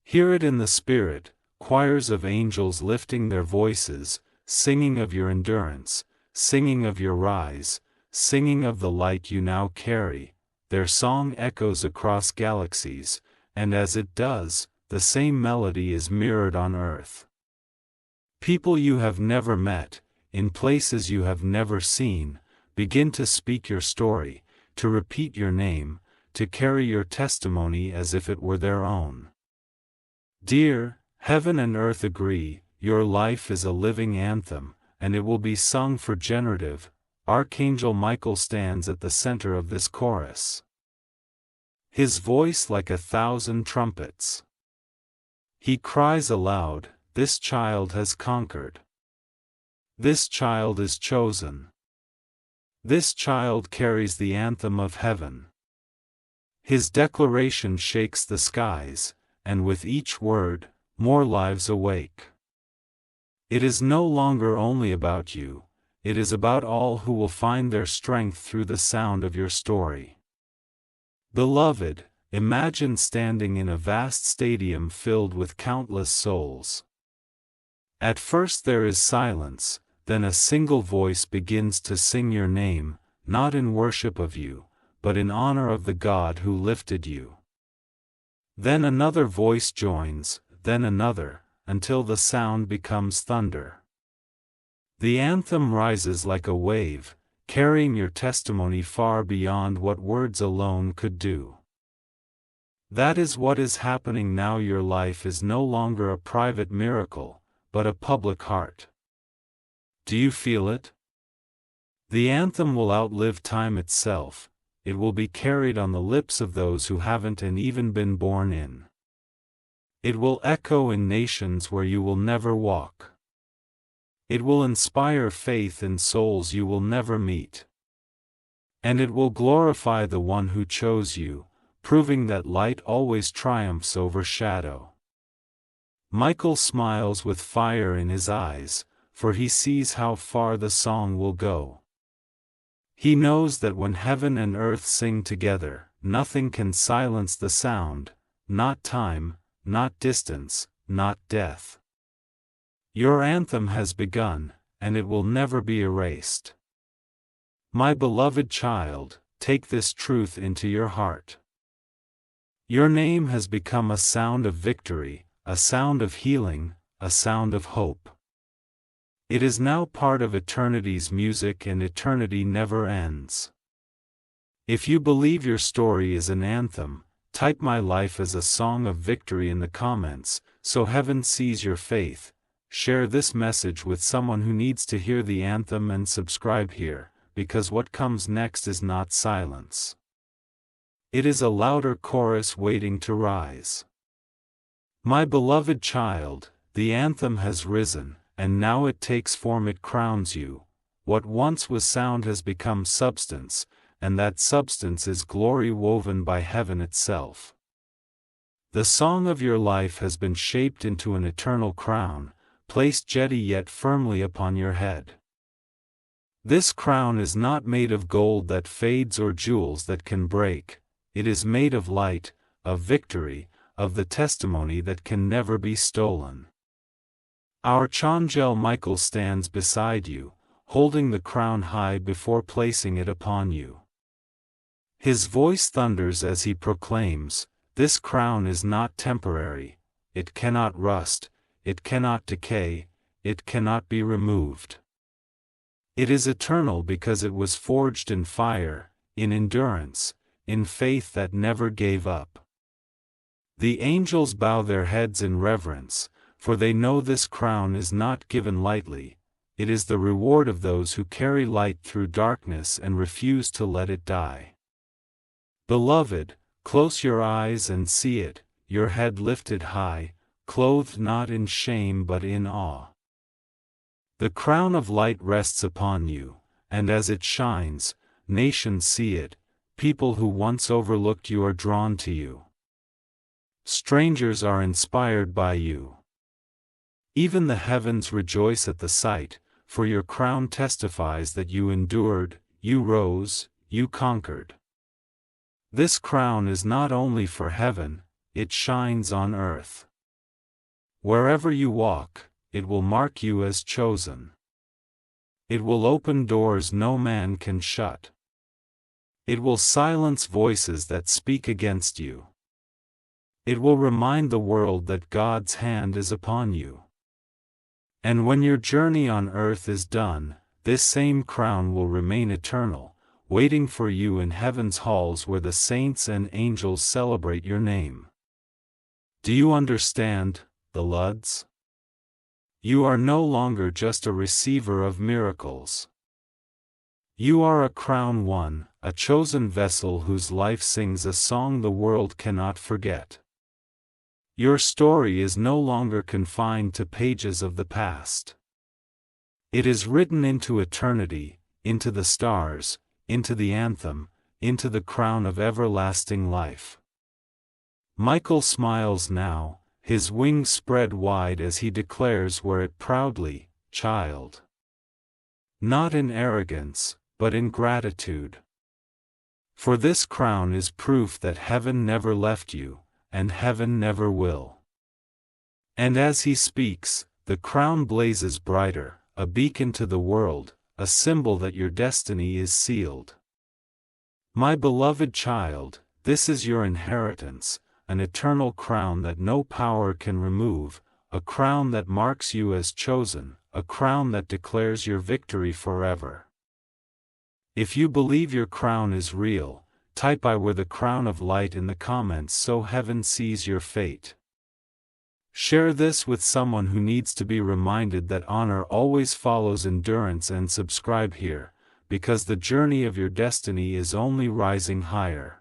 Hear it in the Spirit, choirs of angels lifting their voices, singing of your endurance, singing of your rise, singing of the light you now carry. Their song echoes across galaxies, and as it does, the same melody is mirrored on earth. People you have never met, in places you have never seen, begin to speak your story, to repeat your name, to carry your testimony as if it were their own. Dear, heaven and earth agree, your life is a living anthem, and it will be sung for generative. Archangel Michael stands at the center of this chorus. His voice like 1,000 trumpets. He cries aloud, "This child has conquered. This child is chosen. This child carries the anthem of heaven." His declaration shakes the skies, and with each word, more lives awake. It is no longer only about you. It is about all who will find their strength through the sound of your story. Beloved, imagine standing in a vast stadium filled with countless souls. At first there is silence, then a single voice begins to sing your name, not in worship of you, but in honor of the God who lifted you. Then another voice joins, then another, until the sound becomes thunder. The anthem rises like a wave, carrying your testimony far beyond what words alone could do. That is what is happening now. Your life is no longer a private miracle, but a public heart. Do you feel it? The anthem will outlive time itself. It will be carried on the lips of those who haven't and even been born in. It will echo in nations where you will never walk. It will inspire faith in souls you will never meet. And it will glorify the one who chose you, proving that light always triumphs over shadow. Michael smiles with fire in his eyes, for he sees how far the song will go. He knows that when heaven and earth sing together, nothing can silence the sound, not time, not distance, not death. Your anthem has begun, and it will never be erased. My beloved child, take this truth into your heart. Your name has become a sound of victory, a sound of healing, a sound of hope. It is now part of eternity's music, and eternity never ends. If you believe your story is an anthem, type "My life as a song of victory" in the comments, so heaven sees your faith, share this message with someone who needs to hear the anthem and subscribe here, because what comes next is not silence. It is a louder chorus waiting to rise. My beloved child, the anthem has risen, and now it takes form, it crowns you. What once was sound has become substance, and that substance is glory woven by heaven itself. The song of your life has been shaped into an eternal crown, placed jetty yet firmly upon your head. This crown is not made of gold that fades or jewels that can break, it is made of light, of victory, of the testimony that can never be stolen. Archangel Michael stands beside you, holding the crown high before placing it upon you. His voice thunders as he proclaims, "This crown is not temporary, it cannot rust, it cannot decay, it cannot be removed. It is eternal because it was forged in fire, in endurance, in faith that never gave up." The angels bow their heads in reverence, for they know this crown is not given lightly. It is the reward of those who carry light through darkness and refuse to let it die. Beloved, close your eyes and see it, your head lifted high, clothed not in shame but in awe. The crown of light rests upon you, and as it shines, nations see it, people who once overlooked you are drawn to you. Strangers are inspired by you. Even the heavens rejoice at the sight, for your crown testifies that you endured, you rose, you conquered. This crown is not only for heaven, it shines on earth. Wherever you walk, it will mark you as chosen. It will open doors no man can shut. It will silence voices that speak against you. It will remind the world that God's hand is upon you. And when your journey on earth is done, this same crown will remain eternal, waiting for you in heaven's halls where the saints and angels celebrate your name. Do you understand, beloveds? You are no longer just a receiver of miracles. You are a crown won, a chosen vessel whose life sings a song the world cannot forget. Your story is no longer confined to pages of the past. It is written into eternity, into the stars, into the anthem, into the crown of everlasting life. Michael smiles now, his wings spread wide as he declares wear it proudly, child. Not in arrogance, but in gratitude. For this crown is proof that heaven never left you, and heaven never will. And as he speaks, the crown blazes brighter, a beacon to the world, a symbol that your destiny is sealed. My beloved child, this is your inheritance, an eternal crown that no power can remove, a crown that marks you as chosen, a crown that declares your victory forever. If you believe your crown is real, type "I wear the crown of light" in the comments so heaven sees your fate. Share this with someone who needs to be reminded that honor always follows endurance, and subscribe here, because the journey of your destiny is only rising higher.